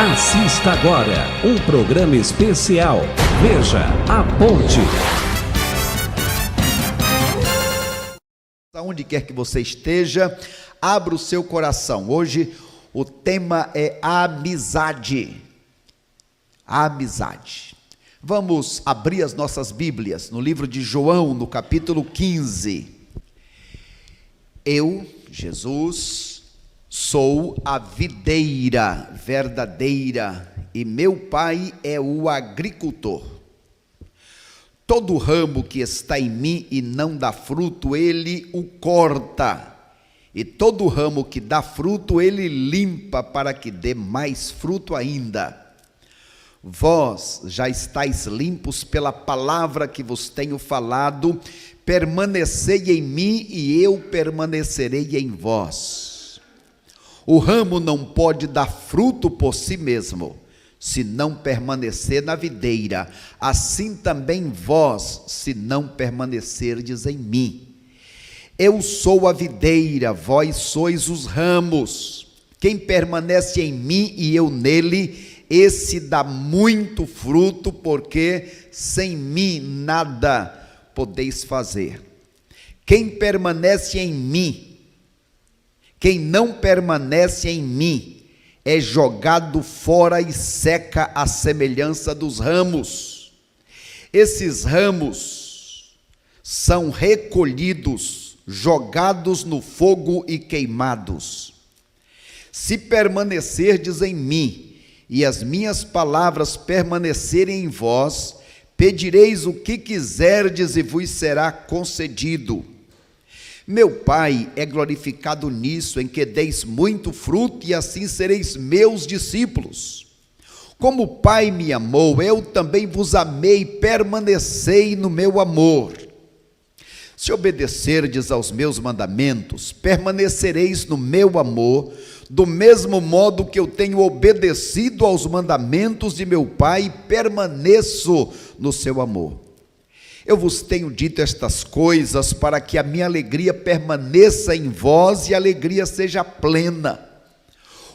Assista agora um programa especial. Veja a Ponte. Aonde quer que você esteja, abra o seu coração. Hoje o tema é amizade. Amizade. Vamos abrir as nossas Bíblias no livro de João, no capítulo 15. Eu, Jesus, sou a videira verdadeira e meu Pai é o agricultor. Todo ramo que está em mim e não dá fruto, ele o corta. E todo ramo que dá fruto, ele limpa para que dê mais fruto ainda. Vós já estáis limpos pela palavra que vos tenho falado. Permanecei em mim e eu permanecerei em vós. O ramo não pode dar fruto por si mesmo, se não permanecer na videira. Assim também vós, se não permanecerdes em mim. Eu sou a videira, vós sois os ramos. Quem permanece em mim e eu nele, esse dá muito fruto, porque sem mim nada podeis fazer. Quem permanece em mim, quem não permanece em mim, é jogado fora e seca à semelhança dos ramos. Esses ramos são recolhidos, jogados no fogo e queimados. Se permanecerdes em mim, e as minhas palavras permanecerem em vós, pedireis o que quiserdes e vos será concedido. Meu Pai é glorificado nisso, em que deis muito fruto, e assim sereis meus discípulos. Como o Pai me amou, eu também vos amei, permanecei no meu amor. Se obedecerdes aos meus mandamentos, permanecereis no meu amor, do mesmo modo que eu tenho obedecido aos mandamentos de meu Pai, e permaneço no seu amor. Eu vos tenho dito estas coisas para que a minha alegria permaneça em vós e a alegria seja plena.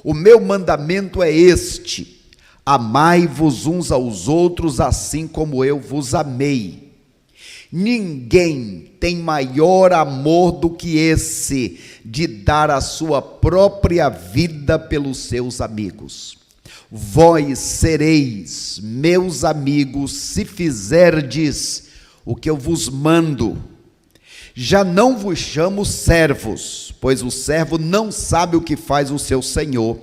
O meu mandamento é este: amai-vos uns aos outros assim como eu vos amei. Ninguém tem maior amor do que esse, de dar a sua própria vida pelos seus amigos. Vós sereis meus amigos se fizerdes o que eu vos mando. Já não vos chamo servos, pois o servo não sabe o que faz o seu senhor,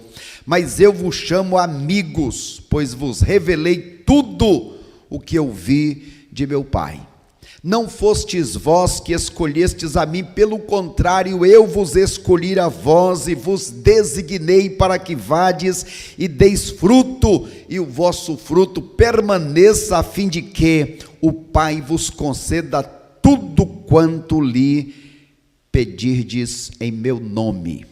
mas eu vos chamo amigos, pois vos revelei tudo o que eu vi de meu Pai. Não fostes vós que escolhestes a mim, pelo contrário, eu vos escolhi a vós e vos designei para que vades e deis fruto, e o vosso fruto permaneça, a fim de que o Pai vos conceda tudo quanto lhe pedirdes em meu nome.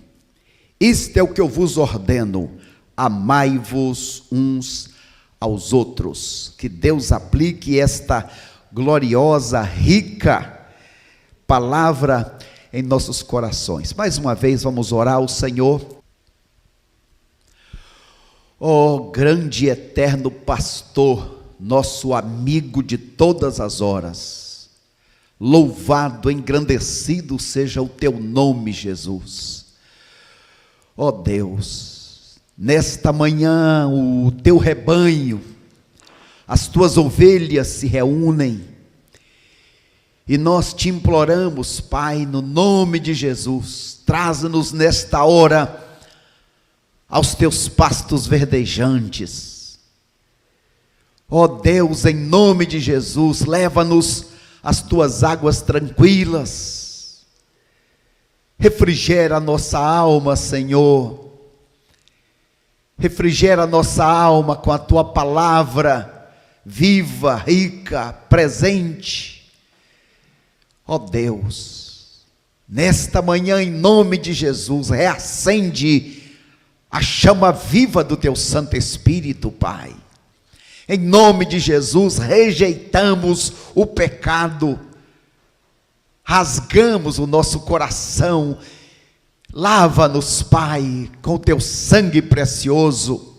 Isto é o que eu vos ordeno: amai-vos uns aos outros. Que Deus aplique esta gloriosa, rica palavra em nossos corações. Mais uma vez vamos orar ao Senhor. Ó grande e eterno pastor, nosso amigo de todas as horas, louvado, engrandecido seja o teu nome, Jesus. Ó Deus, nesta manhã o teu rebanho, as tuas ovelhas se reúnem, e nós te imploramos, Pai, no nome de Jesus, traze-nos nesta hora aos teus pastos verdejantes. Ó Deus, em nome de Jesus, leva-nos às tuas águas tranquilas, refrigera a nossa alma, Senhor, refrigera a nossa alma com a tua palavra, viva, rica, presente. Ó Deus, nesta manhã, em nome de Jesus, reacende a chama viva do teu Santo Espírito, Pai. Em nome de Jesus, rejeitamos o pecado, rasgamos o nosso coração, lava-nos, Pai, com o teu sangue precioso.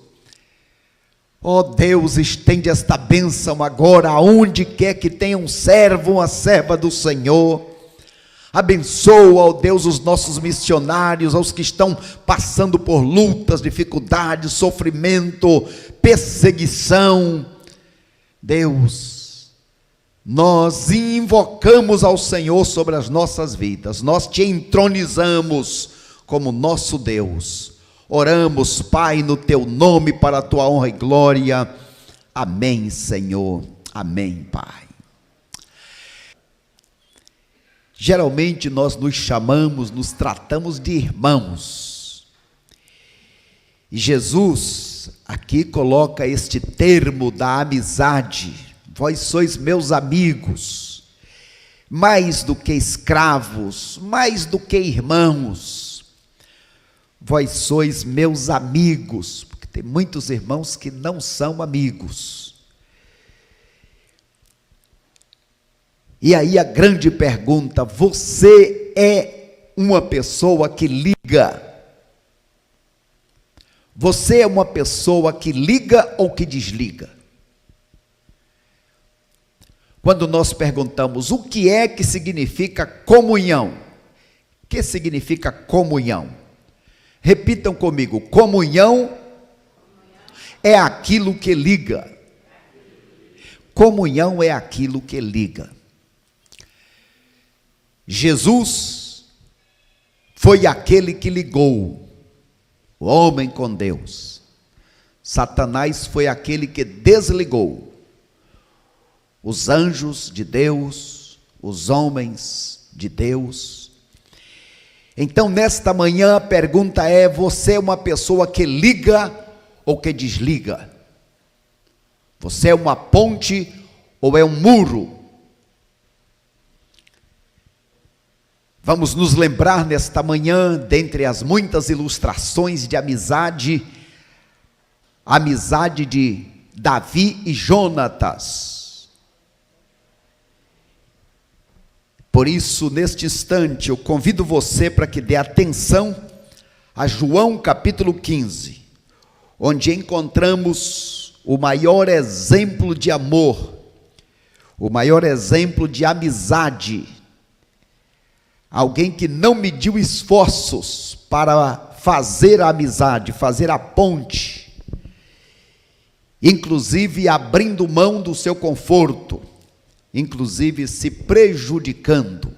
Ó Deus, estende esta bênção agora, aonde quer que tenha um servo, uma serva do Senhor. Abençoa, ó Deus, os nossos missionários, aos que estão passando por lutas, dificuldades, sofrimento, perseguição. Deus, nós invocamos ao Senhor sobre as nossas vidas, nós te entronizamos como nosso Deus. Oramos, Pai, no teu nome, para a tua honra e glória. Amém, Senhor. Amém, Pai. Geralmente nós nos chamamos, nos tratamos de irmãos. E Jesus aqui coloca este termo da amizade. Vós sois meus amigos, mais do que escravos, mais do que irmãos. Vós sois meus amigos, porque tem muitos irmãos que não são amigos. E aí a grande pergunta: você é uma pessoa que liga? Você é uma pessoa que liga ou que desliga? Quando nós perguntamos o que é que significa comunhão, o que significa comunhão? Repitam comigo: comunhão é aquilo que liga. Comunhão é aquilo que liga. Jesus foi aquele que ligou o homem com Deus. Satanás foi aquele que desligou os anjos de Deus, os homens de Deus. Então, nesta manhã, a pergunta é: você é uma pessoa que liga ou que desliga? Você é uma ponte ou é um muro? Vamos nos lembrar nesta manhã, dentre as muitas ilustrações de amizade, a amizade de Davi e Jonatas. Por isso, neste instante, eu convido você para que dê atenção a João capítulo 15, onde encontramos o maior exemplo de amor, o maior exemplo de amizade. Alguém que não mediu esforços para fazer a amizade, fazer a ponte, inclusive abrindo mão do seu conforto, inclusive se prejudicando.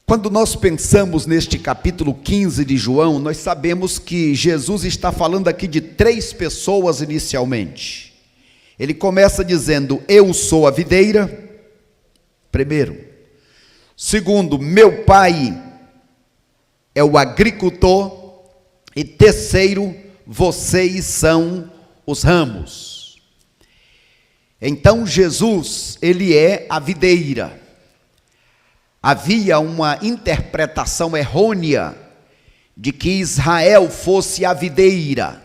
Quando nós pensamos neste capítulo 15 de João, nós sabemos que Jesus está falando aqui de 3 pessoas inicialmente. Ele começa dizendo: eu sou a videira, primeiro. Segundo, meu pai é o agricultor. E terceiro, vocês são os ramos. Então Jesus, ele é a videira. Havia uma interpretação errônea de que Israel fosse a videira,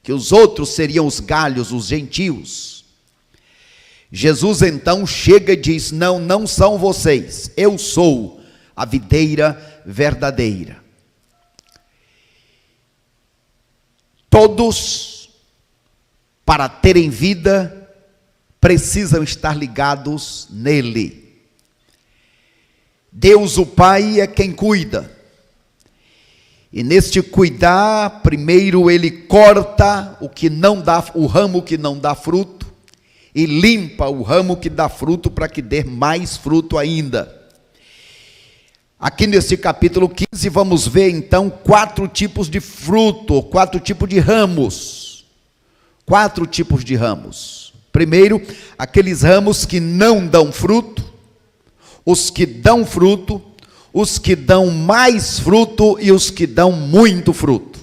que os outros seriam os galhos, os gentios. Jesus então chega e diz: não, não são vocês, eu sou a videira verdadeira. Todos, para terem vida, precisam estar ligados nele. Deus o Pai é quem cuida. E neste cuidar, primeiro ele corta o que não dá, o ramo que não dá fruto, e limpa o ramo que dá fruto para que dê mais fruto ainda. Aqui nesse capítulo 15 vamos ver então 4 tipos de fruto, 4 tipos de ramos. 4 tipos de ramos. Primeiro, aqueles ramos que não dão fruto, os que dão fruto, os que dão mais fruto e os que dão muito fruto.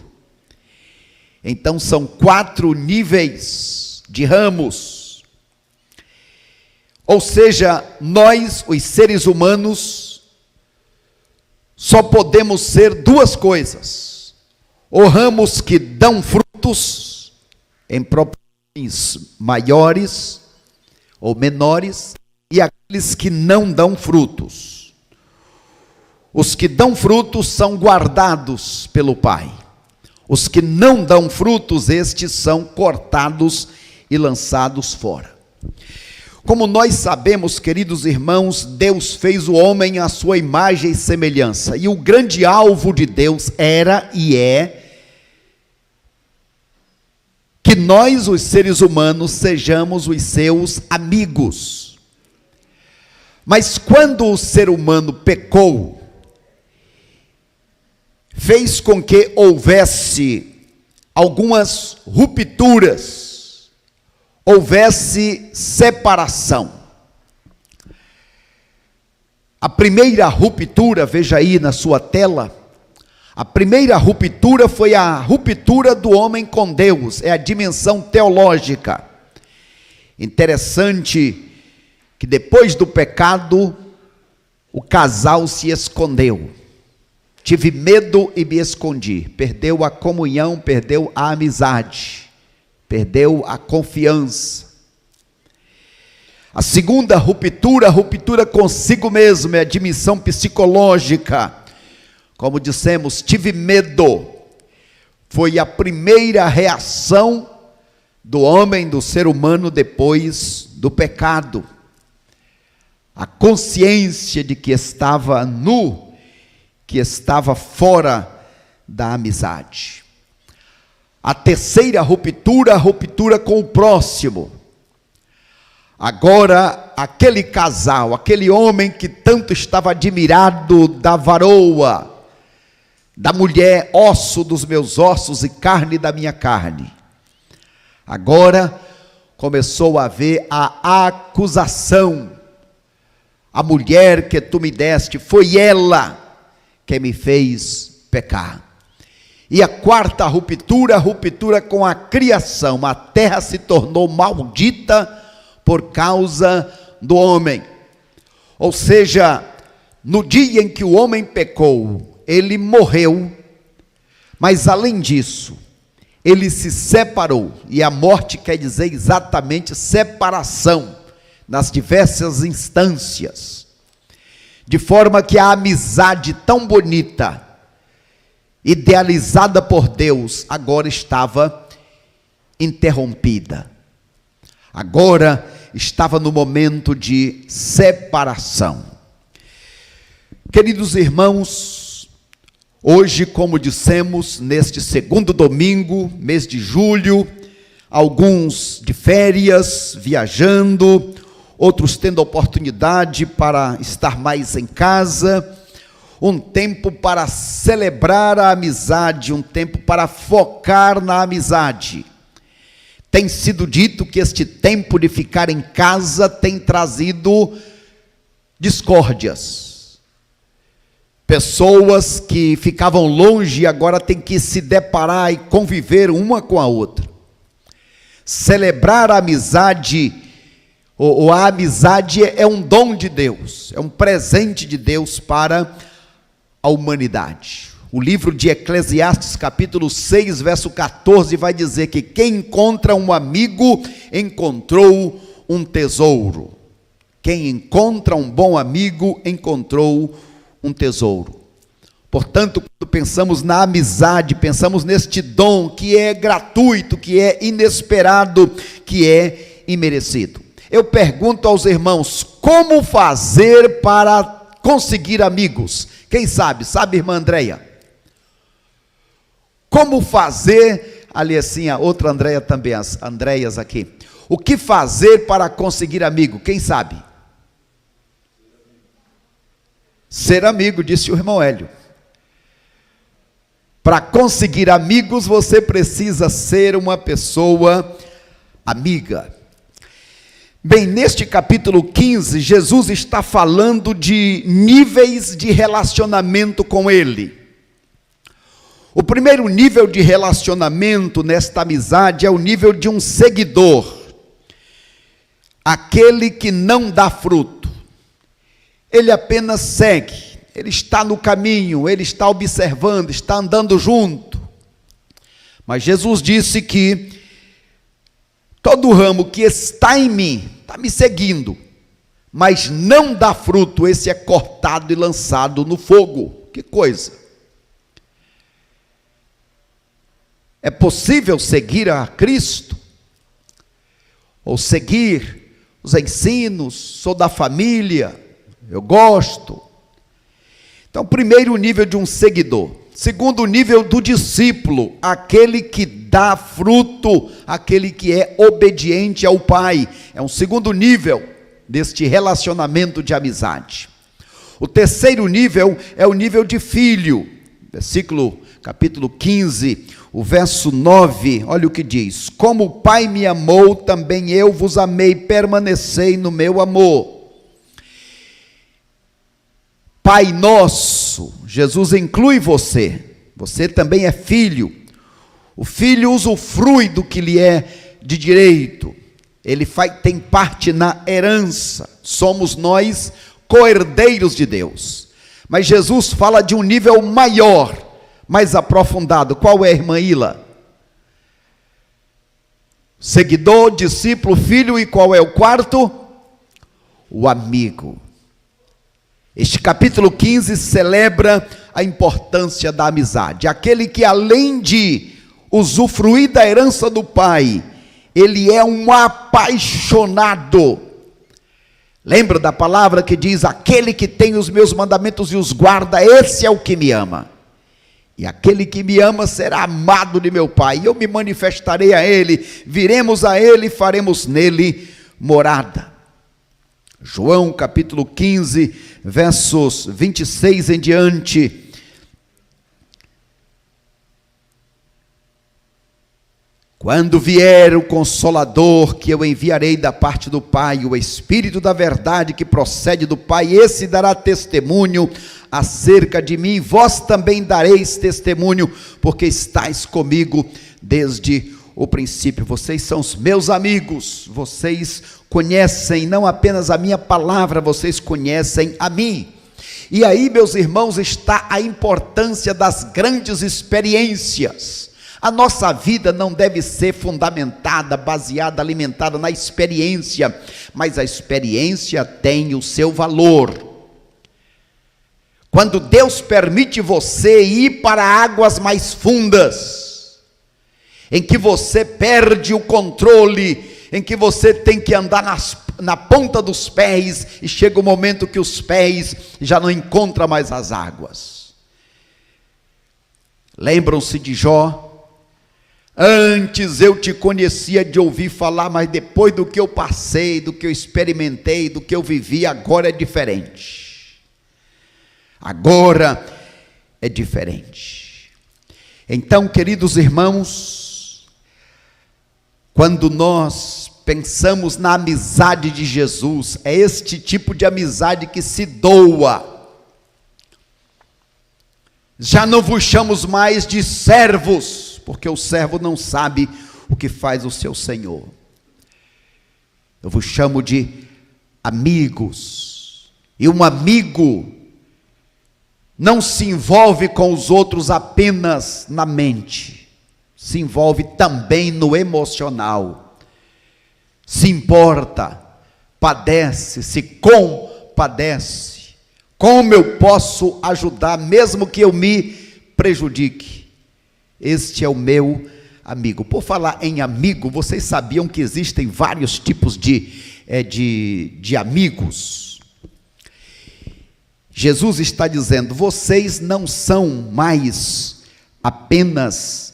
Então são 4 níveis de ramos. Ou seja, nós, os seres humanos, só podemos ser 2 coisas: ou ramos que dão frutos em proporções maiores ou menores, e aqueles que não dão frutos. Os que dão frutos são guardados pelo Pai. Os que não dão frutos, estes são cortados e lançados fora. Como nós sabemos, queridos irmãos, Deus fez o homem à sua imagem e semelhança, e o grande alvo de Deus era e é que nós, os seres humanos, sejamos os seus amigos. Mas quando o ser humano pecou, fez com que houvesse algumas rupturas, houvesse separação. A primeira ruptura, veja aí na sua tela, a primeira ruptura foi a ruptura do homem com Deus, é a dimensão teológica. Interessante que depois do pecado, o casal se escondeu. Tive medo e me escondi. Perdeu a comunhão, perdeu a amizade, perdeu a confiança. A segunda ruptura, a ruptura consigo mesmo, é a dimensão psicológica. Como dissemos, tive medo. Foi a primeira reação do homem, do ser humano, depois do pecado. A consciência de que estava nu, que estava fora da amizade. A terceira ruptura, a ruptura com o próximo. Agora, aquele casal, aquele homem que tanto estava admirado da varoa, da mulher, osso dos meus ossos e carne da minha carne. Agora, começou a haver a acusação. A mulher que tu me deste, foi ela que me fez pecar. E a quarta ruptura, a ruptura com a criação. A terra se tornou maldita por causa do homem. Ou seja, no dia em que o homem pecou, ele morreu, mas além disso, ele se separou, e a morte quer dizer exatamente separação, nas diversas instâncias, de forma que a amizade tão bonita, idealizada por Deus, agora estava interrompida, agora estava no momento de separação. Queridos irmãos, hoje, como dissemos, neste segundo domingo, mês de julho, alguns de férias, viajando, outros tendo oportunidade para estar mais em casa, um tempo para celebrar a amizade, um tempo para focar na amizade. Tem sido dito que este tempo de ficar em casa tem trazido discórdias. Pessoas que ficavam longe agora têm que se deparar e conviver uma com a outra. Celebrar a amizade, ou a amizade é um dom de Deus, é um presente de Deus para a humanidade. O livro de Eclesiastes, capítulo 6, verso 14, vai dizer que quem encontra um amigo, encontrou um tesouro. Quem encontra um bom amigo, encontrou um tesouro. Portanto, quando pensamos na amizade, pensamos neste dom que é gratuito, que é inesperado, que é imerecido. Eu pergunto aos irmãos, como fazer para conseguir amigos? Quem sabe? Sabe, irmã Andréia? Como fazer, ali assim, a outra Andréia também, as Andréias aqui. O que fazer para conseguir amigo? Quem sabe? Ser amigo, disse o irmão Hélio. Para conseguir amigos, você precisa ser uma pessoa amiga. Bem, neste capítulo 15, Jesus está falando de níveis de relacionamento com Ele. O primeiro nível de relacionamento nesta amizade é o nível de um seguidor. Aquele que não dá fruto. Ele apenas segue, ele está no caminho, ele está observando, está andando junto. Mas Jesus disse que todo ramo que está em mim, está me seguindo, mas não dá fruto, esse é cortado e lançado no fogo. Que coisa! É possível seguir a Cristo? Ou seguir os ensinos? Sou da família, eu gosto. Então, primeiro nível de um seguidor. Segundo nível do discípulo, aquele que dá fruto, aquele que é obediente ao Pai. É um segundo nível deste relacionamento de amizade. O terceiro nível é o nível de filho. Capítulo 15, o verso 9, olha o que diz: como o Pai me amou, também eu vos amei, permanecei no meu amor. Pai nosso, Jesus inclui você, você também é filho. O filho usufrui do que lhe é de direito, ele tem parte na herança, somos nós co-herdeiros de Deus. Mas Jesus fala de um nível maior, mais aprofundado. Qual é, irmã Ila? Seguidor, discípulo, filho, e qual é o quarto? O amigo. Este capítulo 15 celebra a importância da amizade. Aquele que, além de usufruir da herança do Pai, ele é um apaixonado. Lembra da palavra que diz: aquele que tem os meus mandamentos e os guarda, esse é o que me ama. E aquele que me ama será amado de meu Pai, e eu me manifestarei a ele, viremos a ele e faremos nele morada. João capítulo 15, versos 26 em diante. Quando vier o Consolador, que eu enviarei da parte do Pai, o Espírito da verdade que procede do Pai, esse dará testemunho acerca de mim, vós também dareis testemunho, porque estáis comigo desde o princípio. Vocês são os meus amigos, vocês conhecem não apenas a minha palavra, vocês conhecem a mim. E aí, meus irmãos, está a importância das grandes experiências. A nossa vida não deve ser fundamentada, baseada, alimentada na experiência, mas a experiência tem o seu valor. Quando Deus permite você ir para águas mais fundas, em que você perde o controle, em que você tem que andar na ponta dos pés, e chega o momento que os pés já não encontram mais as águas. Lembram-se de Jó? Antes eu te conhecia de ouvir falar, mas depois do que eu passei, do que eu experimentei, do que eu vivi, agora é diferente. Agora é diferente. Então, queridos irmãos, quando nós pensamos na amizade de Jesus, é este tipo de amizade que se doa. Já não vos chamamos mais de servos, porque o servo não sabe o que faz o seu senhor. Eu vos chamo de amigos. E um amigo não se envolve com os outros apenas na mente, se envolve também no emocional, se importa, padece, se compadece. Como eu posso ajudar, mesmo que eu me prejudique? Este é o meu amigo. Por falar em amigo, vocês sabiam que existem vários tipos de amigos? Jesus está dizendo: vocês não são mais apenas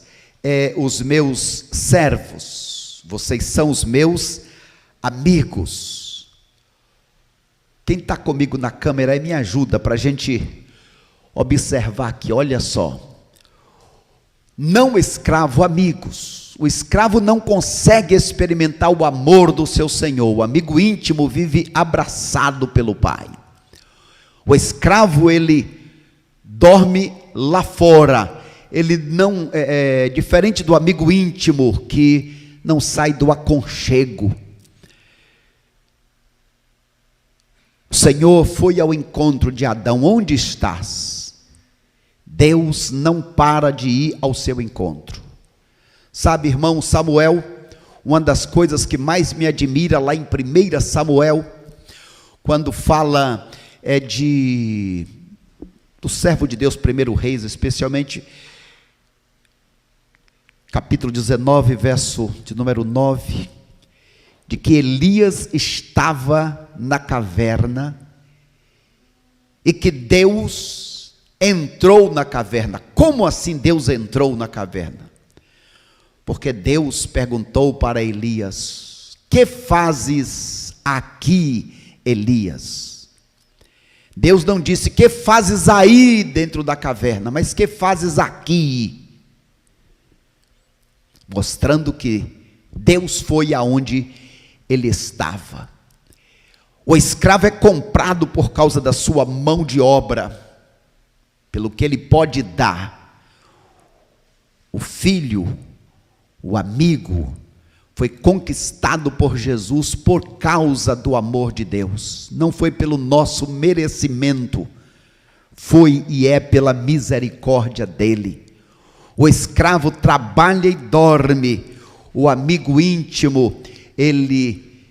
os meus servos, vocês são os meus amigos. Quem está comigo na câmera aí me ajuda para a gente observar aqui, olha só. Não escravo, amigos. O escravo não consegue experimentar o amor do seu senhor. O amigo íntimo vive abraçado pelo Pai. O escravo, ele dorme lá fora. Ele não é diferente do amigo íntimo que não sai do aconchego. O Senhor foi ao encontro de Adão: onde estás? Deus não para de ir ao seu encontro. Sabe, irmão Samuel, uma das coisas que mais me admira lá em 1 Samuel, quando fala do servo de Deus, 1 Reis, especialmente, capítulo 19, verso de número 9, de que Elias estava na caverna e que Deus entrou na caverna. Como assim Deus entrou na caverna? Porque Deus perguntou para Elias: que fazes aqui, Elias? Deus não disse: que fazes aí dentro da caverna, mas que fazes aqui? Mostrando que Deus foi aonde ele estava. O escravo é comprado por causa da sua mão de obra, pelo que ele pode dar. O filho, o amigo, foi conquistado por Jesus por causa do amor de Deus. Não foi pelo nosso merecimento, foi e é pela misericórdia dele. O escravo trabalha e dorme, o amigo íntimo, ele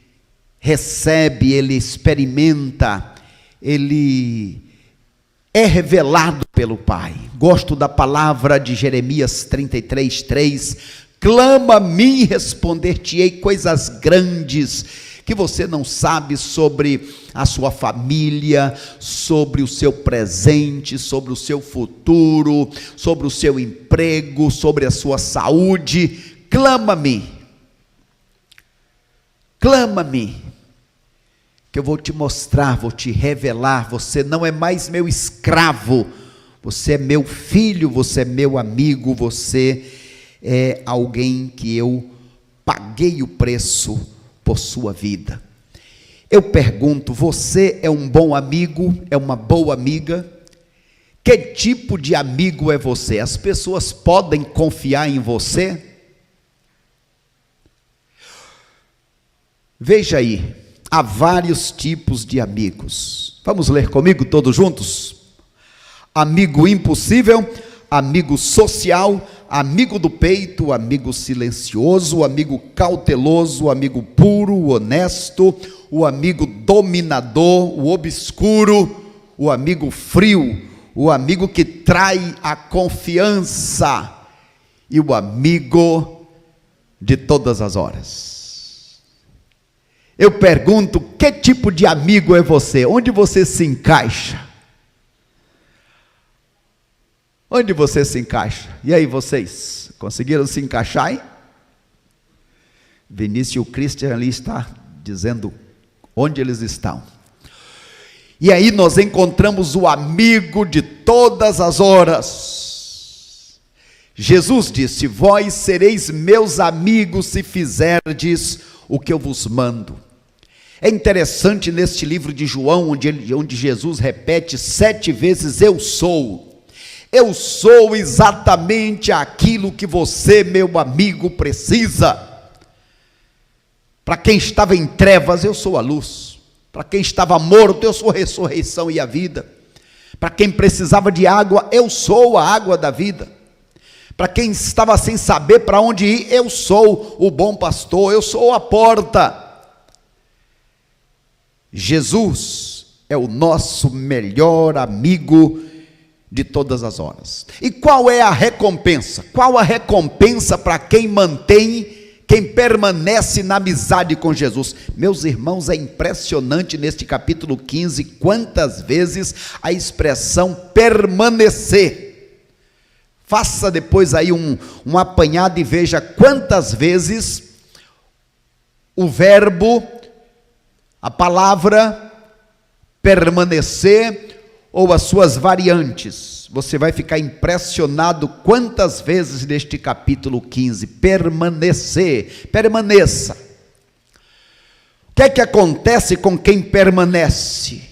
recebe, ele experimenta, ele é revelado pelo Pai. Gosto da palavra de Jeremias 33:3, clama a mim e responder-te-ei coisas grandes, que você não sabe sobre a sua família, sobre o seu presente, sobre o seu futuro, sobre o seu emprego, sobre a sua saúde. Clama-me, clama-me, que eu vou te mostrar, vou te revelar. Você não é mais meu escravo, você é meu filho, você é meu amigo, você é alguém que eu paguei o preço por sua vida. Eu pergunto, você é um bom amigo, é uma boa amiga? Que tipo de amigo é você? As pessoas podem confiar em você? Veja aí, há vários tipos de amigos. Vamos ler comigo todos juntos? Amigo impossível, amigo social, amigo do peito, amigo silencioso, amigo cauteloso, amigo puro, honesto, o amigo dominador, o obscuro, o amigo frio, o amigo que trai a confiança e o amigo de todas as horas. Eu pergunto, que tipo de amigo é você? Onde você se encaixa? Onde você se encaixa? E aí, vocês conseguiram se encaixar, hein? Vinícius e o Christian ali está dizendo onde eles estão. E aí nós encontramos o amigo de todas as horas. Jesus disse: vós sereis meus amigos se fizerdes o que eu vos mando. É interessante neste livro de João, onde Jesus repete 7 vezes: eu sou. Eu sou exatamente aquilo que você, meu amigo, precisa. Para quem estava em trevas, eu sou a luz. Para quem estava morto, eu sou a ressurreição e a vida. Para quem precisava de água, eu sou a água da vida. Para quem estava sem saber para onde ir, eu sou o bom pastor, eu sou a porta. Jesus é o nosso melhor amigo de todas as horas. E qual é a recompensa? Qual a recompensa para quem quem permanece na amizade com Jesus? Meus irmãos, é impressionante neste capítulo 15, quantas vezes a expressão permanecer. Faça depois aí um apanhado e veja quantas vezes o verbo, a palavra permanecer, ou as suas variantes. Você vai ficar impressionado quantas vezes neste capítulo 15, permanecer, permaneça. O que é que acontece com quem permanece?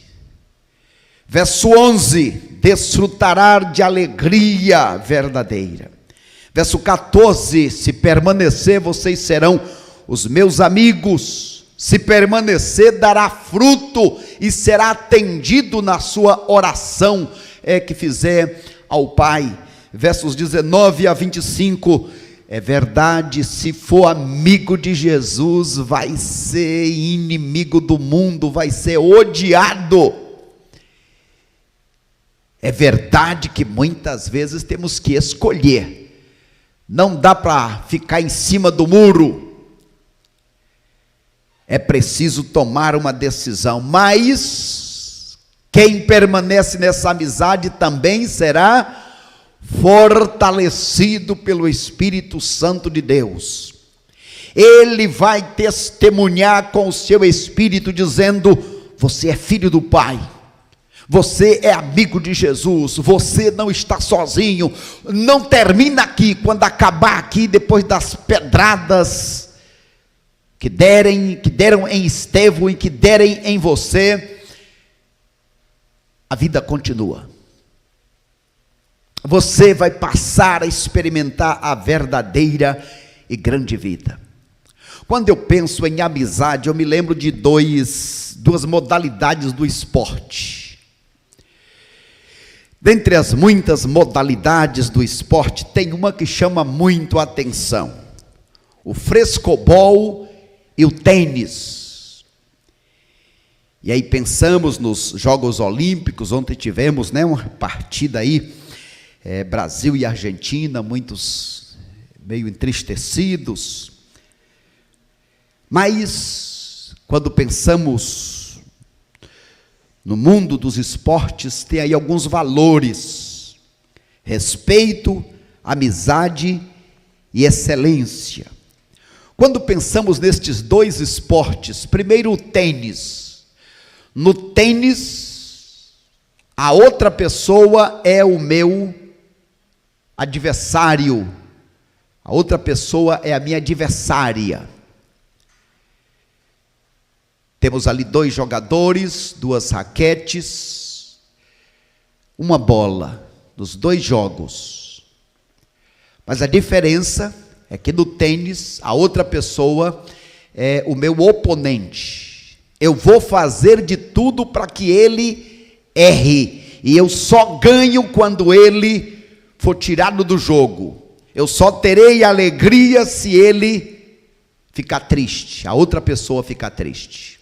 Verso 11, desfrutará de alegria verdadeira. Verso 14, se permanecer, vocês serão os meus amigos. Se permanecer, dará fruto e será atendido na sua oração que fizer ao Pai. Versos 19 a 25, é verdade, se for amigo de Jesus, vai ser inimigo do mundo, vai ser odiado. É verdade que muitas vezes temos que escolher. Não dá para ficar em cima do muro. É preciso tomar uma decisão, mas quem permanece nessa amizade também será fortalecido pelo Espírito Santo de Deus. Ele vai testemunhar com o seu espírito dizendo: você é filho do Pai, você é amigo de Jesus, você não está sozinho. Não termina aqui. Quando acabar aqui, depois das pedradas que deram em Estevão e que derem em você, a vida continua. Você vai passar a experimentar a verdadeira e grande vida. Quando eu penso em amizade, eu me lembro de duas modalidades do esporte. Dentre as muitas modalidades do esporte, tem uma que chama muito a atenção: o frescobol e o tênis. E aí pensamos nos Jogos Olímpicos. Ontem tivemos, uma partida aí, Brasil e Argentina, muitos meio entristecidos. Mas quando pensamos no mundo dos esportes, tem aí alguns valores: respeito, amizade e excelência. Quando pensamos nestes dois esportes, primeiro o tênis. No tênis, a outra pessoa é o meu adversário, a outra pessoa é a minha adversária. Temos ali dois jogadores, duas raquetes, uma bola, nos dois jogos. Mas a diferença é que no tênis, a outra pessoa é o meu oponente. Eu vou fazer de tudo para que ele erre, e eu só ganho quando ele for tirado do jogo. Eu só terei alegria se ele ficar triste, a outra pessoa ficar triste.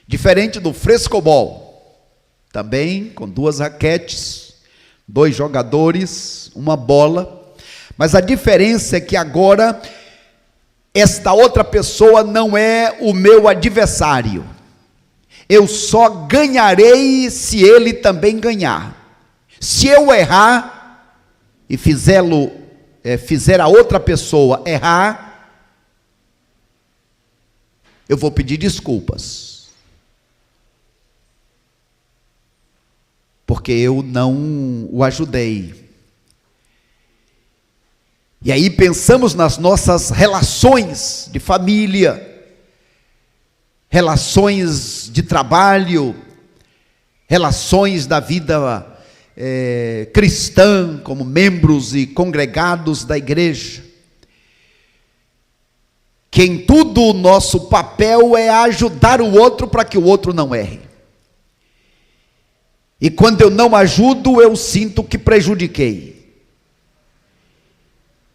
Diferente do frescobol, também com duas raquetes, dois jogadores, uma bola. Mas a diferença é que agora esta outra pessoa não é o meu adversário. Eu só ganharei se ele também ganhar. Se eu errar e fizer a outra pessoa errar, eu vou pedir desculpas, porque eu não o ajudei. E aí pensamos nas nossas relações de família, relações de trabalho, relações da vida cristã, como membros e congregados da igreja, que em tudo o nosso papel é ajudar o outro para que o outro não erre. E quando eu não ajudo, eu sinto que prejudiquei.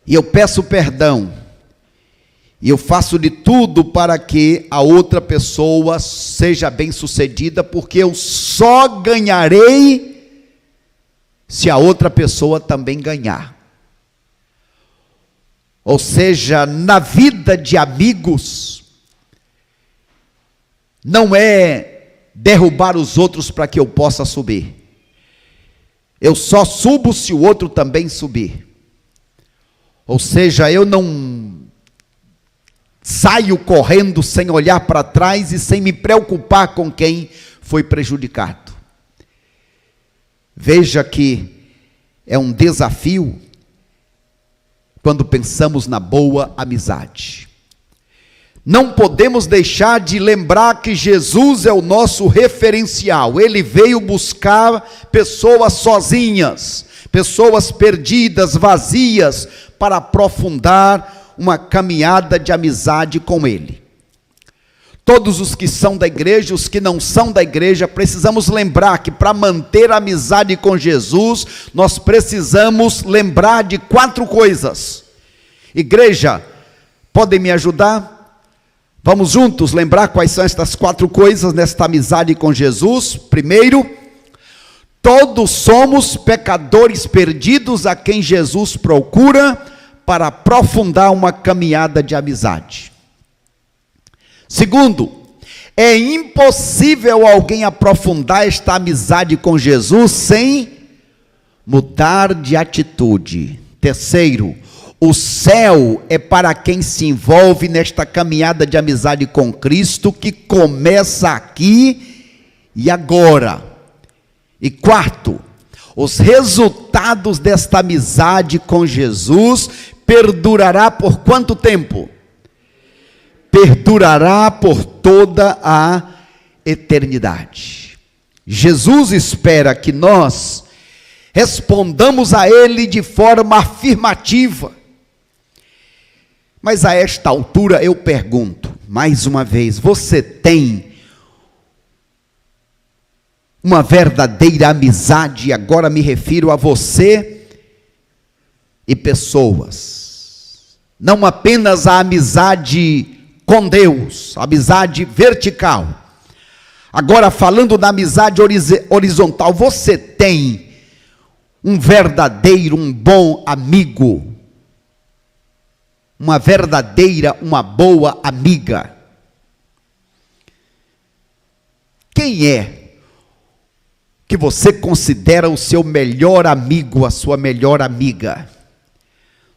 E eu peço perdão, e eu faço de tudo para que a outra pessoa seja bem-sucedida, porque eu só ganharei se a outra pessoa também ganhar. Ou seja, na vida de amigos, não é derrubar os outros para que eu possa subir. Eu só subo se o outro também subir. Ou seja, eu não saio correndo sem olhar para trás e sem me preocupar com quem foi prejudicado. Veja que é um desafio quando pensamos na boa amizade. Não podemos deixar de lembrar que Jesus é o nosso referencial. Ele veio buscar pessoas sozinhas, pessoas perdidas, vazias, para aprofundar uma caminhada de amizade com Ele. Todos os que são da igreja, os que não são da igreja, precisamos lembrar que para manter a amizade com Jesus, nós precisamos lembrar de 4 coisas. Igreja, podem me ajudar? Vamos juntos lembrar quais são estas 4 coisas nesta amizade com Jesus. Primeiro, todos somos pecadores perdidos a quem Jesus procura para aprofundar uma caminhada de amizade. Segundo, é impossível alguém aprofundar esta amizade com Jesus sem mudar de atitude. Terceiro, o céu é para quem se envolve nesta caminhada de amizade com Cristo, que começa aqui e agora. E quarto, os resultados desta amizade com Jesus perdurará por quanto tempo? Perdurará por toda a eternidade. Jesus espera que nós respondamos a Ele de forma afirmativa. Mas a esta altura eu pergunto, mais uma vez, você tem uma verdadeira amizade? Agora me refiro a você e pessoas. Não apenas a amizade com Deus, a amizade vertical. Agora falando da amizade horizontal, você tem um verdadeiro, um bom amigo, uma verdadeira, uma boa amiga. Quem é que você considera o seu melhor amigo, a sua melhor amiga?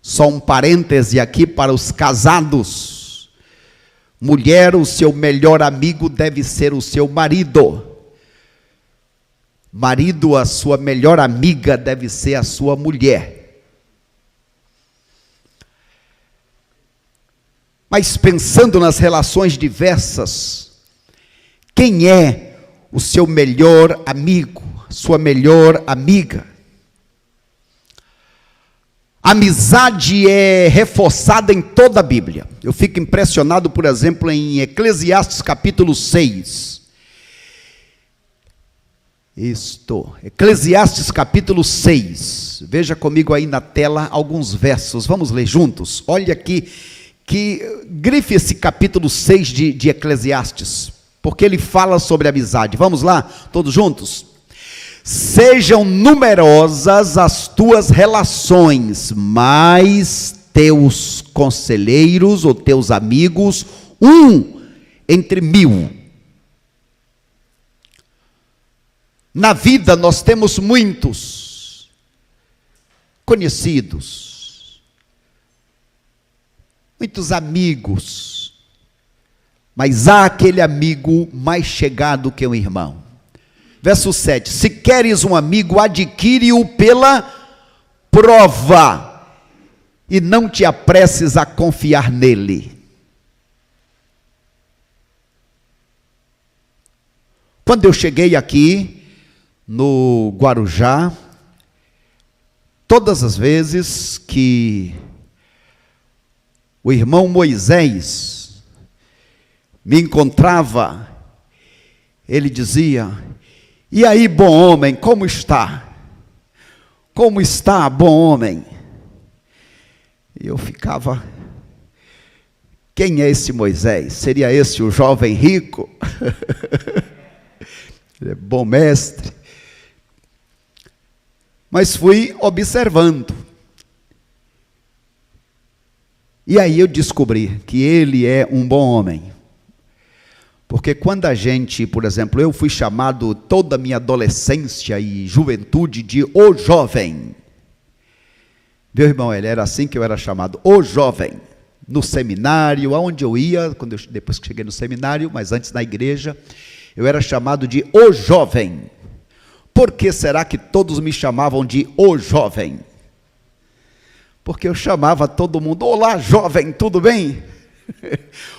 Só um parêntese aqui para os casados. Mulher, o seu melhor amigo deve ser o seu marido. Marido, a sua melhor amiga deve ser a sua mulher. Mas pensando nas relações diversas, quem é o seu melhor amigo, sua melhor amiga? Amizade é reforçada em toda a Bíblia. Eu fico impressionado, por exemplo, em Eclesiastes capítulo 6. Eclesiastes capítulo 6. Veja comigo aí na tela alguns versos. Vamos ler juntos? Olha aqui, grife esse capítulo 6 de Eclesiastes, porque ele fala sobre amizade. Vamos lá, todos juntos? Sejam numerosas as tuas relações, mas teus conselheiros ou teus amigos, um entre 1000. Na vida nós temos muitos conhecidos, muitos amigos, mas há aquele amigo mais chegado que um irmão. Verso 7, se queres um amigo, adquire-o pela prova, e não te apresses a confiar nele. Quando eu cheguei aqui, no Guarujá, todas as vezes que o irmão Moisés me encontrava, ele dizia: e aí, bom homem, como está? Como está, bom homem? E eu ficava, quem é esse Moisés? Seria esse o jovem rico? Ele é bom mestre. Mas fui observando. E aí eu descobri que ele é um bom homem. Porque quando a gente, por exemplo, eu fui chamado toda a minha adolescência e juventude de o jovem. Meu irmão, ele era assim que eu era chamado, o jovem. No seminário, aonde eu ia, depois que cheguei no seminário, mas antes na igreja, eu era chamado de o jovem. Por que será que todos me chamavam de o jovem? Porque eu chamava todo mundo, olá jovem, tudo bem?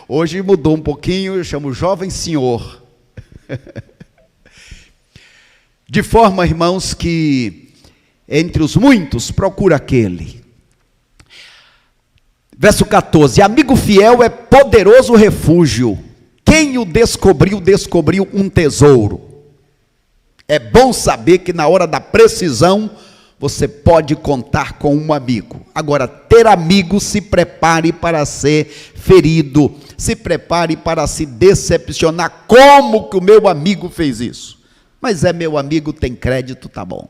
Hoje mudou um pouquinho, eu chamo jovem senhor. De forma, irmãos, que entre os muitos procura aquele. Verso 14, amigo fiel é poderoso refúgio. Quem o descobriu, descobriu um tesouro. É bom saber que na hora da precisão, você pode contar com um amigo. Agora, ter amigo, se prepare para ser ferido. Se prepare para se decepcionar. Como que o meu amigo fez isso? Mas é meu amigo, tem crédito, tá bom.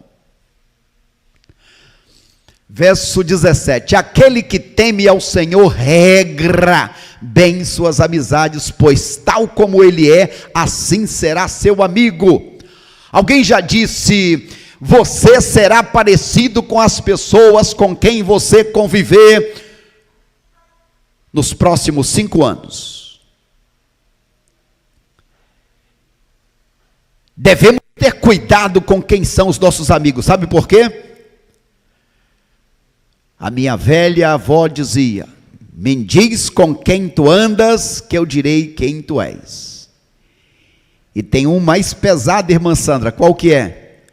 Verso 17: aquele que teme ao Senhor regra bem suas amizades, pois tal como ele é, assim será seu amigo. Alguém já disse: você será parecido com as pessoas com quem você conviver nos próximos 5 anos. Devemos ter cuidado com quem são os nossos amigos. Sabe por quê? A minha velha avó dizia: me diz com quem tu andas, que eu direi quem tu és. E tem um mais pesado, irmã Sandra, qual que é?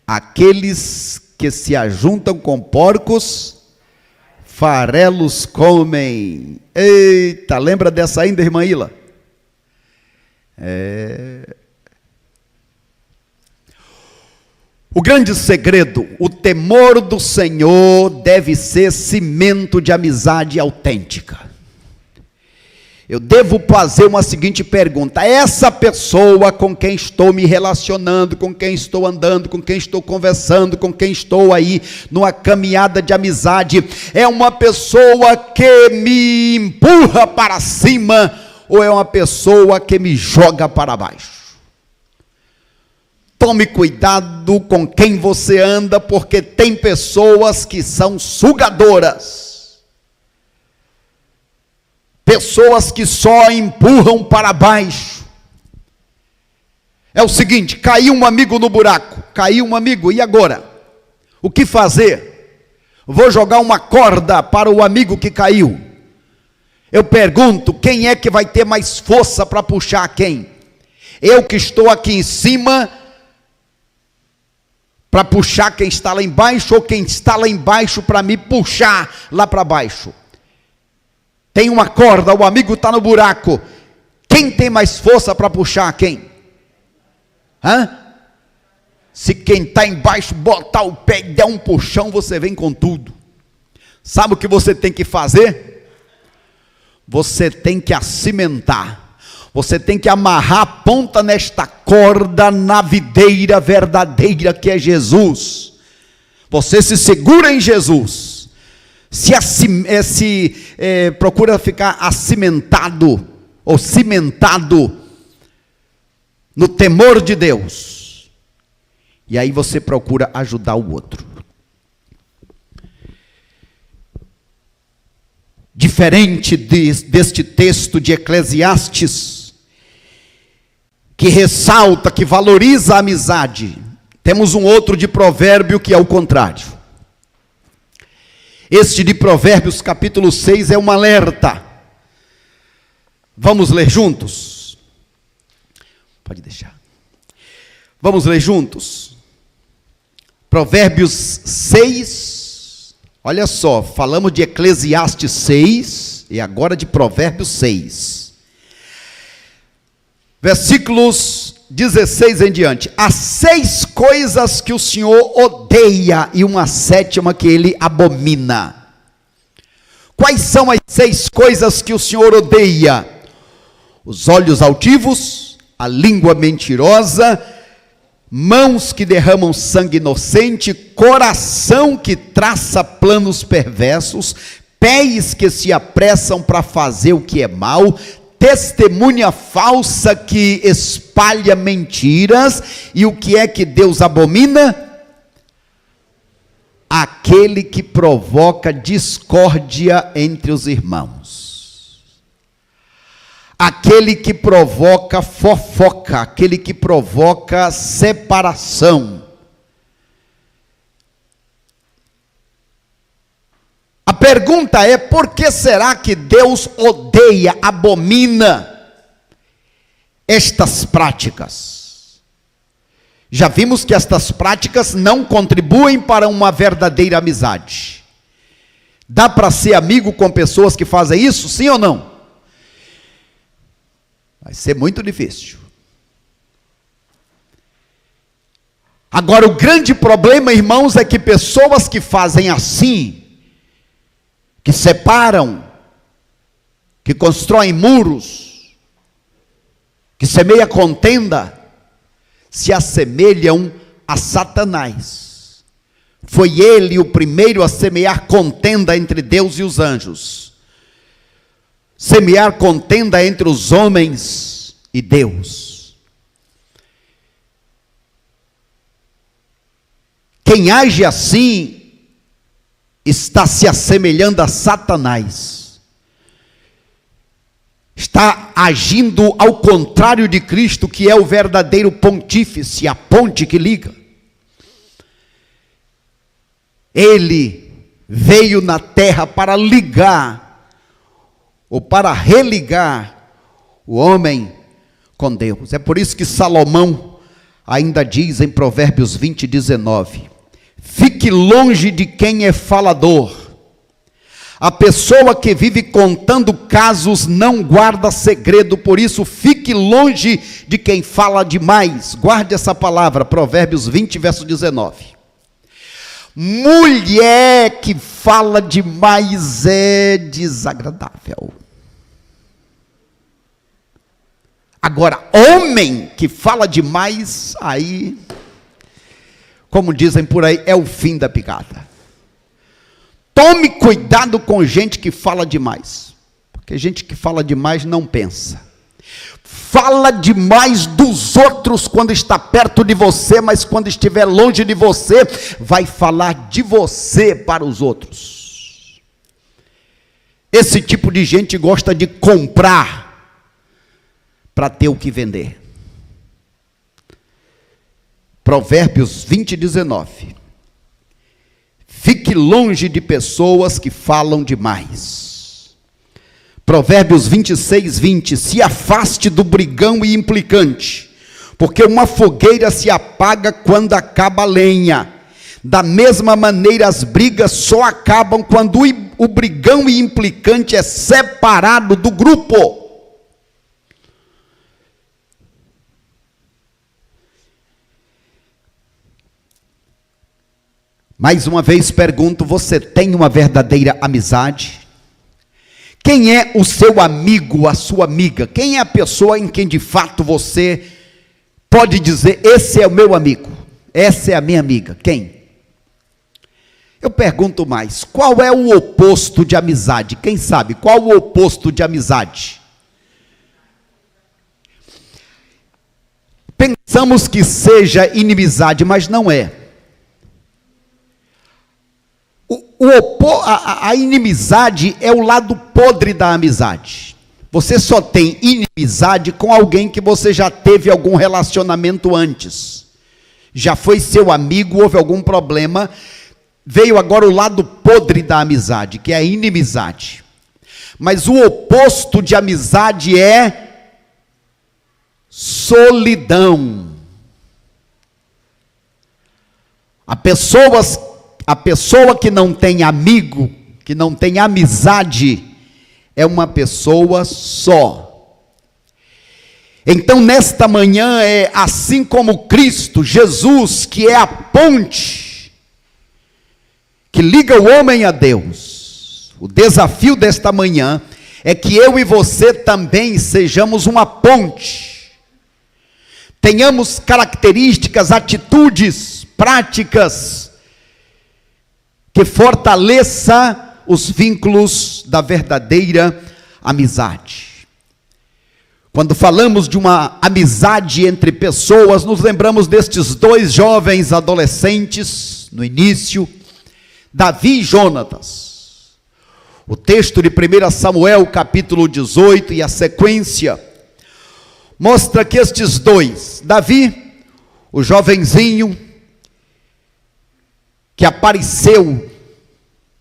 Aqueles que se ajuntam com porcos, farelos comem. Eita, lembra dessa ainda, irmã Ila? O grande segredo, o temor do Senhor deve ser cimento de amizade autêntica. Eu devo fazer uma seguinte pergunta: essa pessoa com quem estou me relacionando, com quem estou andando, com quem estou conversando, com quem estou aí numa caminhada de amizade, é uma pessoa que me empurra para cima ou é uma pessoa que me joga para baixo? Tome cuidado com quem você anda, porque tem pessoas que são sugadoras, pessoas que só empurram para baixo. É o seguinte: caiu um amigo no buraco, caiu um amigo, e agora? O que fazer? Vou jogar uma corda para o amigo que caiu. Eu pergunto: quem é que vai ter mais força para puxar quem? Eu que estou aqui em cima para puxar quem está lá embaixo, ou quem está lá embaixo para me puxar lá para baixo? Tem uma corda, o amigo está no buraco, quem tem mais força para puxar quem? Se quem está embaixo botar o pé e der um puxão, você vem com tudo. Sabe o que você tem que fazer? Você tem que acimentar. Você tem que amarrar a ponta nesta corda na videira verdadeira que é Jesus. Você se segura em Jesus. Procura ficar acimentado ou cimentado no temor de Deus. E aí você procura ajudar o outro. Diferente deste texto de Eclesiastes, que ressalta, que valoriza a amizade, temos um outro de Provérbio que é o contrário. Este de Provérbios capítulo 6 é um alerta. Vamos ler juntos? Pode deixar. Vamos ler juntos? Provérbios 6, olha só, falamos de Eclesiastes 6 e agora de Provérbios 6. Versículos 16 em diante. Há 6 coisas que o Senhor odeia e uma 7ª que ele abomina. Quais são as 6 coisas que o Senhor odeia? Os olhos altivos, a língua mentirosa, mãos que derramam sangue inocente, coração que traça planos perversos, pés que se apressam para fazer o que é mal, testemunha falsa que espalha mentiras. E o que é que Deus abomina? Aquele que provoca discórdia entre os irmãos, aquele que provoca fofoca, aquele que provoca separação. A pergunta é: por que será que Deus odeia, abomina estas práticas? Já vimos que estas práticas não contribuem para uma verdadeira amizade. Dá para ser amigo com pessoas que fazem isso, sim ou não? Vai ser muito difícil. Agora, o grande problema, irmãos, é que pessoas que fazem assim, que separam, que constroem muros, que semeiam contenda, se assemelham a Satanás. Foi ele o primeiro a semear contenda entre Deus e os anjos. Semear contenda entre os homens e Deus. Quem age assim está se assemelhando a Satanás. Está agindo ao contrário de Cristo, que é o verdadeiro pontífice, a ponte que liga. Ele veio na terra para ligar, ou para religar o homem com Deus. É por isso que Salomão ainda diz em Provérbios 20:19, fique longe de quem é falador. A pessoa que vive contando casos não guarda segredo, por isso fique longe de quem fala demais. Guarde essa palavra, Provérbios 20, verso 19. Mulher que fala demais é desagradável. Agora, homem que fala demais, aí, como dizem por aí, é o fim da picada. Tome cuidado com gente que fala demais, porque gente que fala demais não pensa. Fala demais dos outros quando está perto de você, mas quando estiver longe de você, vai falar de você para os outros. Esse tipo de gente gosta de comprar para ter o que vender. Provérbios 20:19. Fique longe de pessoas que falam demais. Provérbios 26:20. Se afaste do brigão e implicante, porque uma fogueira se apaga quando acaba a lenha. Da mesma maneira, as brigas só acabam quando o brigão e implicante é separado do grupo. Mais uma vez pergunto, você tem uma verdadeira amizade? Quem é o seu amigo, a sua amiga? Quem é a pessoa em quem de fato você pode dizer, esse é o meu amigo, essa é a minha amiga? Quem? Eu pergunto mais, qual é o oposto de amizade? Quem sabe, qual o oposto de amizade? Pensamos que seja inimizade, mas não é. A inimizade é o lado podre da amizade. Você só tem inimizade com alguém que você já teve algum relacionamento antes. Já foi seu amigo, houve algum problema, veio agora o lado podre da amizade, que é a inimizade. Mas o oposto de amizade é solidão. A pessoa que não tem amigo, que não tem amizade, é uma pessoa só. Então, nesta manhã, é assim como Cristo, Jesus, que é a ponte que liga o homem a Deus. O desafio desta manhã é que eu e você também sejamos uma ponte. Tenhamos características, atitudes, práticas que fortaleça os vínculos da verdadeira amizade. Quando falamos de uma amizade entre pessoas, nos lembramos destes dois jovens adolescentes, no início, Davi e Jonatas. O texto de 1 Samuel, capítulo 18, e a sequência, mostra que estes dois, Davi, o jovenzinho, que apareceu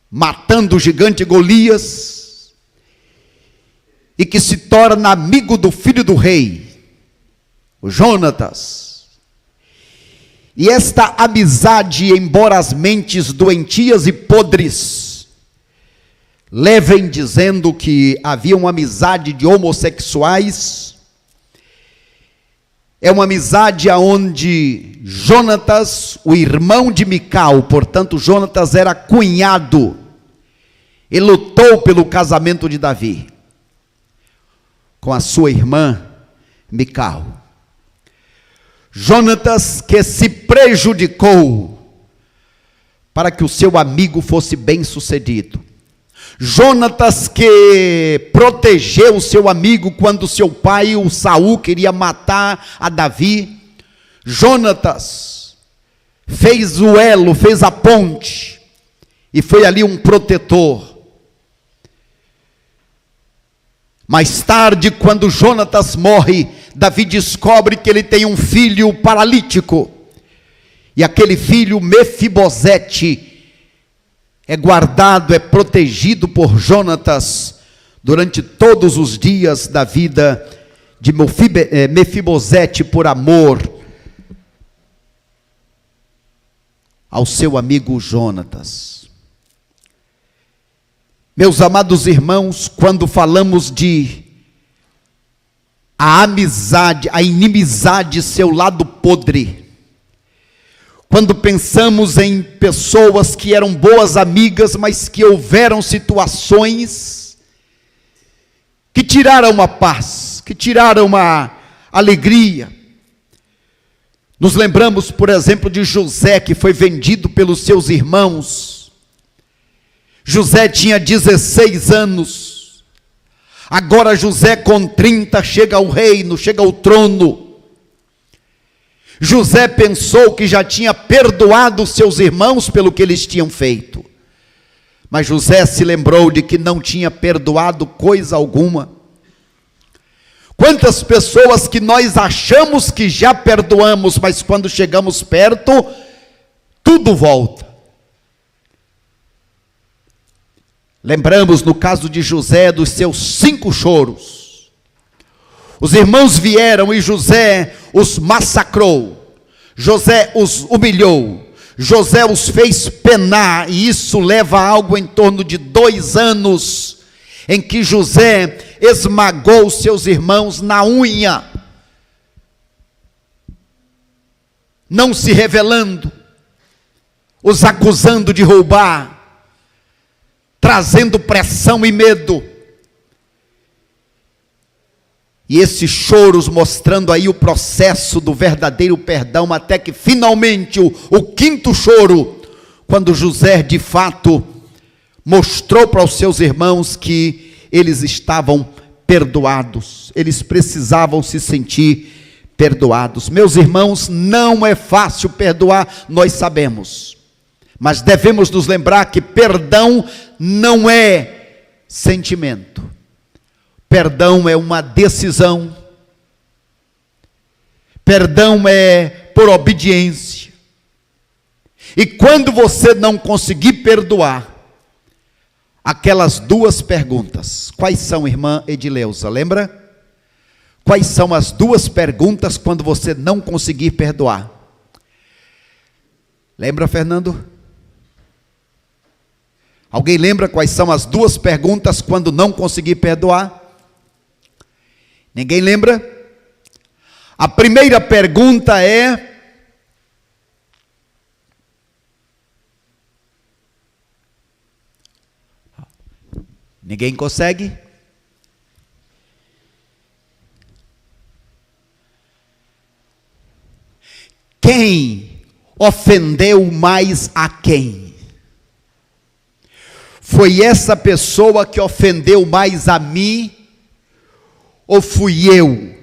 matando o gigante Golias, e que se torna amigo do filho do rei, o Jonatas. E esta amizade, embora as mentes doentias e podres levem dizendo que havia uma amizade de homossexuais, é uma amizade aonde Jonatas, o irmão de Mical, portanto Jonatas era cunhado, e lutou pelo casamento de Davi com a sua irmã Mical. Jonatas que se prejudicou para que o seu amigo fosse bem-sucedido. Jonatas, que protegeu o seu amigo quando seu pai, o Saul, queria matar a Davi. Jonatas fez o elo, fez a ponte, e foi ali um protetor. Mais tarde, quando Jonatas morre, Davi descobre que ele tem um filho paralítico, e aquele filho, Mefibosete, é guardado, é protegido por Jonatas durante todos os dias da vida de Mefibosete, por amor ao seu amigo Jonatas. Meus amados irmãos, quando falamos de a amizade, a inimizade, seu lado podre, quando pensamos em pessoas que eram boas amigas, mas que houveram situações que tiraram a paz, que tiraram a alegria. Nos lembramos, por exemplo, de José, que foi vendido pelos seus irmãos. José tinha 16 anos. Agora José, com 30, chega ao reino, chega ao trono. José pensou que já tinha perdoado os seus irmãos pelo que eles tinham feito. Mas José se lembrou de que não tinha perdoado coisa alguma. Quantas pessoas que nós achamos que já perdoamos, mas quando chegamos perto, tudo volta. Lembramos no caso de José dos seus 5 choros. Os irmãos vieram e José os massacrou, José os humilhou, José os fez penar, e isso leva a algo em torno de 2 anos, em que José esmagou os seus irmãos na unha, não se revelando, os acusando de roubar, trazendo pressão e medo. E esses choros mostrando aí o processo do verdadeiro perdão, até que finalmente o 5º choro, quando José de fato mostrou para os seus irmãos que eles estavam perdoados, eles precisavam se sentir perdoados. Meus irmãos, não é fácil perdoar, nós sabemos, mas devemos nos lembrar que perdão não é sentimento. Perdão é uma decisão, perdão é por obediência, e quando você não conseguir perdoar, aquelas 2 perguntas, quais são, irmã Edileuza, lembra? Quais são as 2 perguntas quando você não conseguir perdoar? Lembra, Fernando? Alguém lembra quais são as 2 perguntas quando não conseguir perdoar? Ninguém lembra? A primeira pergunta é: ninguém consegue? Quem ofendeu mais a quem? Foi essa pessoa que ofendeu mais a mim? Ou fui eu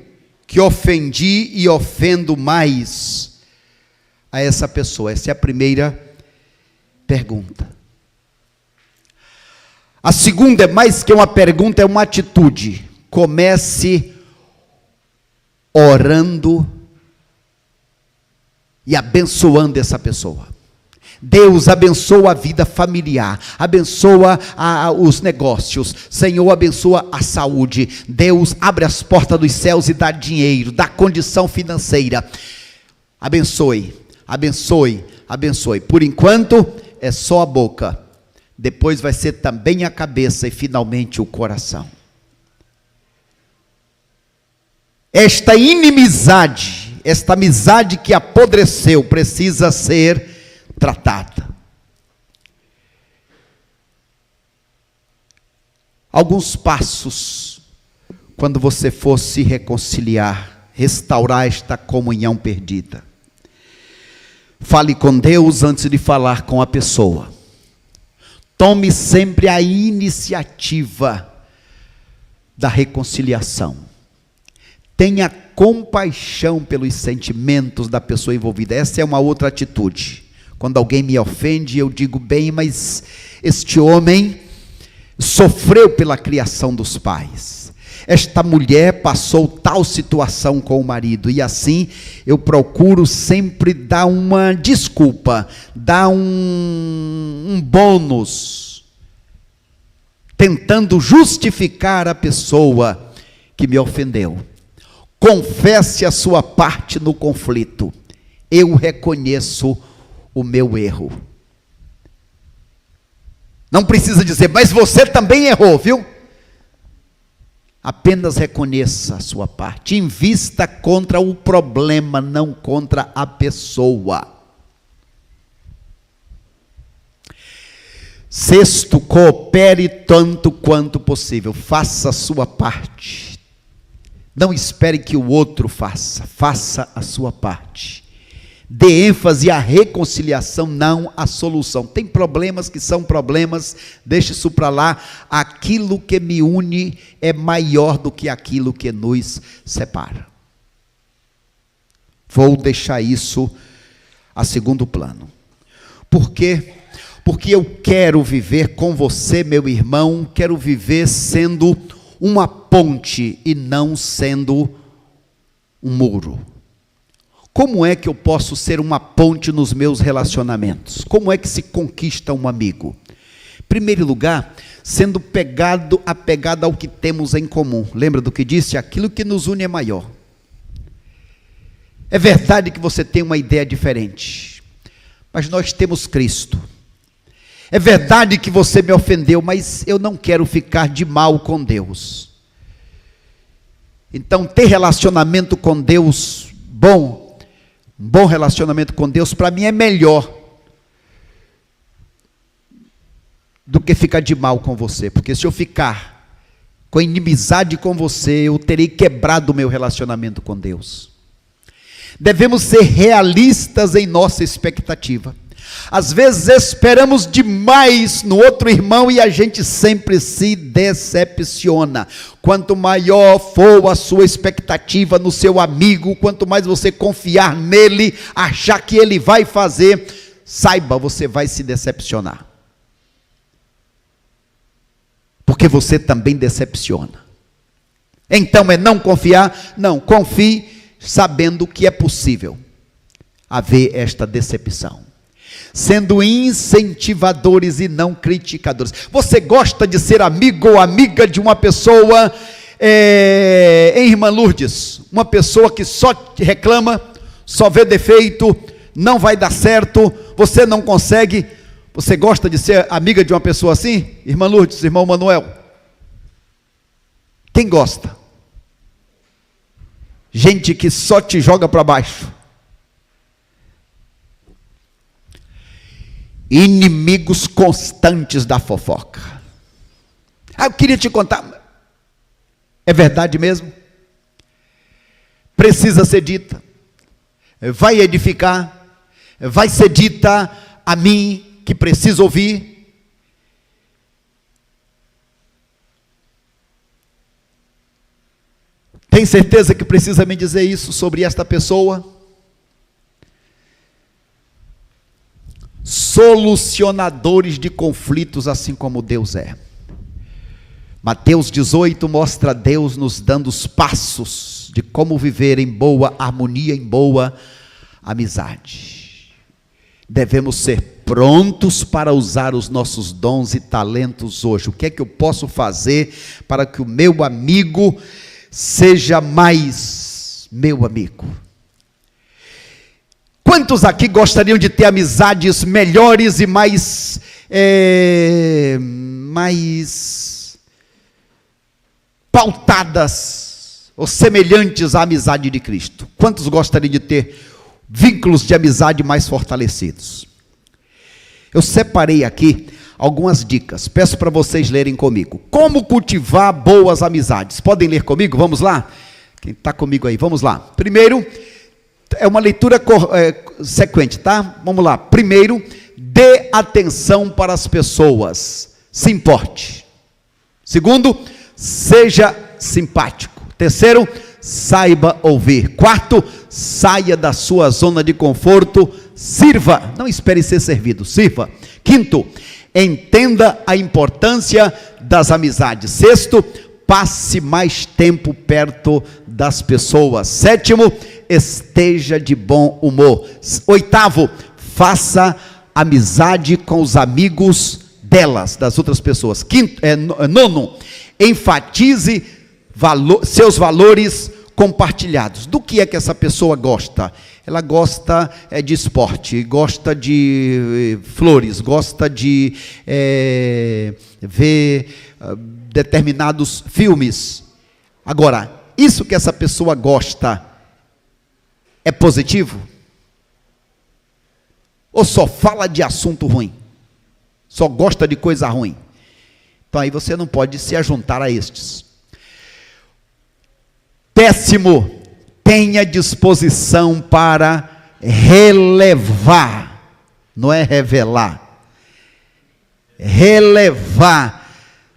que ofendi e ofendo mais a essa pessoa? Essa é a primeira pergunta. A segunda é mais que uma pergunta, é uma atitude. Comece orando e abençoando essa pessoa. Deus abençoa a vida familiar, abençoa os negócios, Senhor abençoa a saúde, Deus abre as portas dos céus e dá dinheiro, dá condição financeira, abençoe, abençoe, abençoe. Por enquanto é só a boca, depois vai ser também a cabeça e finalmente o coração. Esta inimizade, esta amizade que apodreceu, precisa ser tratada. Alguns passos, quando você for se reconciliar, restaurar esta comunhão perdida. Fale com Deus antes de falar com a pessoa. Tome sempre a iniciativa da reconciliação. Tenha compaixão pelos sentimentos da pessoa envolvida. Essa é uma outra atitude. Quando alguém me ofende, eu digo: bem, mas este homem sofreu pela criação dos pais. Esta mulher passou tal situação com o marido, e assim eu procuro sempre dar uma desculpa, dar um bônus, tentando justificar a pessoa que me ofendeu. Confesse a sua parte no conflito. Eu reconheço o meu erro. Não precisa dizer: mas você também errou, viu? Apenas reconheça a sua parte. Invista contra o problema, não contra a pessoa. Sexto, coopere tanto quanto possível. Faça a sua parte. Não espere que o outro faça. Faça a sua parte. Dê ênfase à reconciliação, não à solução. Tem problemas que são problemas, deixe isso para lá. Aquilo que me une é maior do que aquilo que nos separa. Vou deixar isso a segundo plano. Por quê? Porque eu quero viver com você, meu irmão, quero viver sendo uma ponte e não sendo um muro. Como é que eu posso ser uma ponte nos meus relacionamentos? Como é que se conquista um amigo? Em primeiro lugar, sendo apegado ao que temos em comum. Lembra do que disse? Aquilo que nos une é maior. É verdade que você tem uma ideia diferente, mas nós temos Cristo. É verdade que você me ofendeu, mas eu não quero ficar de mal com Deus. Então, ter relacionamento com Deus bom, um bom relacionamento com Deus, para mim é melhor do que ficar de mal com você. Porque se eu ficar com inimizade com você, eu terei quebrado o meu relacionamento com Deus. Devemos ser realistas em nossa expectativa. Às vezes esperamos demais no outro irmão e a gente sempre se decepciona. Quanto maior for a sua expectativa no seu amigo, quanto mais você confiar nele, achar que ele vai fazer, saiba, você vai se decepcionar. Porque você também decepciona. Então é não confiar? Não, confie sabendo que é possível haver esta decepção. Sendo incentivadores e não criticadores. Você gosta de ser amigo ou amiga de uma pessoa, hein, irmã Lourdes? Uma pessoa que só reclama, só vê defeito, não vai dar certo, você não consegue. Você gosta de ser amiga de uma pessoa assim? Irmã Lourdes, irmão Manuel? Quem gosta? Gente que só te joga para baixo. Inimigos constantes da fofoca. Eu queria te contar. É verdade mesmo? Precisa ser dita. Vai edificar. Vai ser dita a mim que preciso ouvir. Tem certeza que precisa me dizer isso sobre esta pessoa? Solucionadores de conflitos, assim como Deus é. Mateus 18 mostra Deus nos dando os passos de como viver em boa harmonia, em boa amizade. Devemos ser prontos para usar os nossos dons e talentos hoje. O que é que eu posso fazer para que o meu amigo seja mais meu amigo? Quantos aqui gostariam de ter amizades melhores e mais pautadas ou semelhantes à amizade de Cristo? Quantos gostariam de ter vínculos de amizade mais fortalecidos? Eu separei aqui algumas dicas, peço para vocês lerem comigo. Como cultivar boas amizades? Podem ler comigo? Vamos lá? Quem está comigo aí, vamos lá. Primeiro, É uma leitura sequente, tá? Vamos lá. Primeiro, dê atenção para as pessoas. Se importe. Segundo, seja simpático. Terceiro, saiba ouvir. Quarto, saia da sua zona de conforto. Sirva. Não espere ser servido. Sirva. Quinto, entenda a importância das amizades. Sexto, passe mais tempo perto das pessoas. Sétimo, esteja de bom humor. Oitavo, faça amizade com os amigos delas, das outras pessoas. Nono, enfatize seus valores compartilhados. Do que é que essa pessoa gosta? Ela gosta de esporte, gosta de flores, gosta de ver determinados filmes. Agora, isso que essa pessoa gosta é positivo? Ou só fala de assunto ruim? Só gosta de coisa ruim? Então aí você não pode se ajuntar a estes. Décimo, tenha disposição para relevar, não é revelar, relevar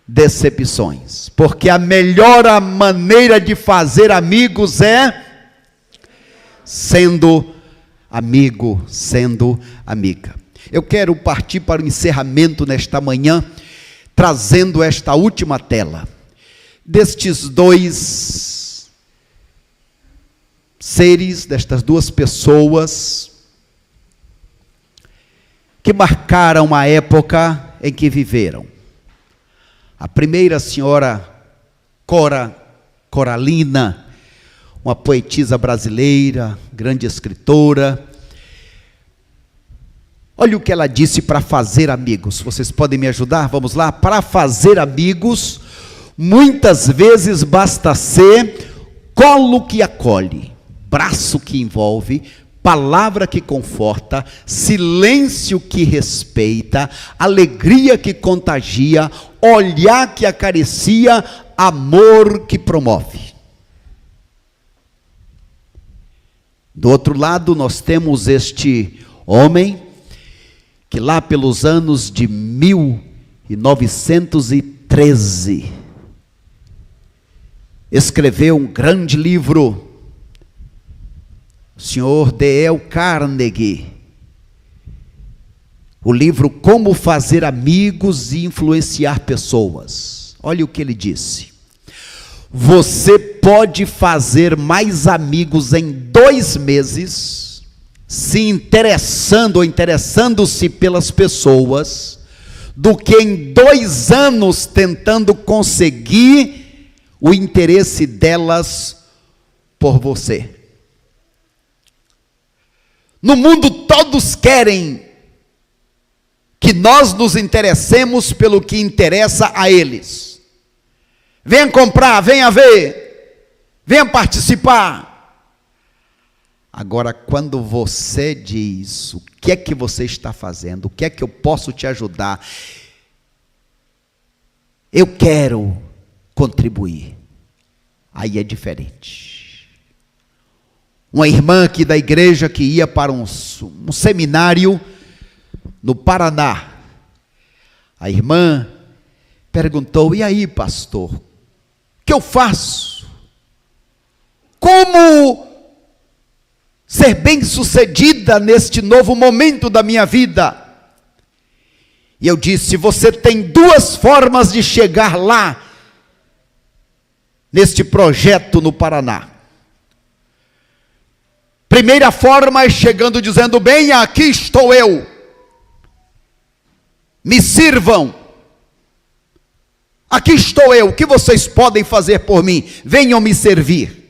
decepções, porque a melhor maneira de fazer amigos é sendo amigo, sendo amiga. Eu quero partir para o encerramento nesta manhã, trazendo esta última tela, destes dois seres, destas duas pessoas, que marcaram a época em que viveram. A primeira, a senhora Coralina, uma poetisa brasileira, grande escritora. Olha o que ela disse para fazer amigos. Vocês podem me ajudar? Vamos lá? Para fazer amigos, muitas vezes basta ser colo que acolhe, braço que envolve, palavra que conforta, silêncio que respeita, alegria que contagia, olhar que acaricia, amor que promove. Do outro lado, nós temos este homem, que lá pelos anos de 1913, escreveu um grande livro, o senhor D.L. Carnegie, o livro Como Fazer Amigos e Influenciar Pessoas. Olha o que ele disse: você pode fazer mais amigos em 2 meses, se interessando ou interessando-se pelas pessoas, do que em 2 anos tentando conseguir o interesse delas por você. No mundo todos querem que nós nos interessemos pelo que interessa a eles. Venha comprar, venha ver, venha participar. Agora, quando você diz o que é que você está fazendo, o que é que eu posso te ajudar, eu quero contribuir, aí é diferente. Uma irmã aqui da igreja que ia para um seminário no Paraná, a irmã perguntou: e aí, pastor, o que eu faço? Como ser bem-sucedida neste novo momento da minha vida? E eu disse: você tem 2 formas de chegar lá, neste projeto no Paraná. Primeira forma é chegando dizendo: bem, aqui estou eu, me sirvam, aqui estou eu, o que vocês podem fazer por mim? Venham me servir.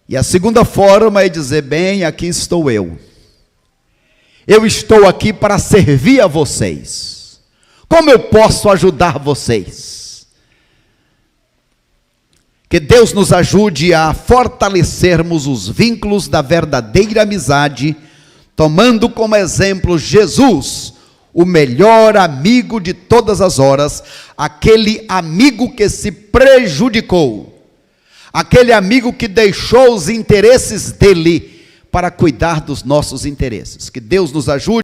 E a segunda forma é dizer: bem, aqui estou eu estou aqui para servir a vocês, como eu posso ajudar vocês? Que Deus nos ajude a fortalecermos os vínculos da verdadeira amizade, tomando como exemplo Jesus, o melhor amigo de todas as horas, aquele amigo que se prejudicou, aquele amigo que deixou os interesses dele para cuidar dos nossos interesses. Que Deus nos ajude.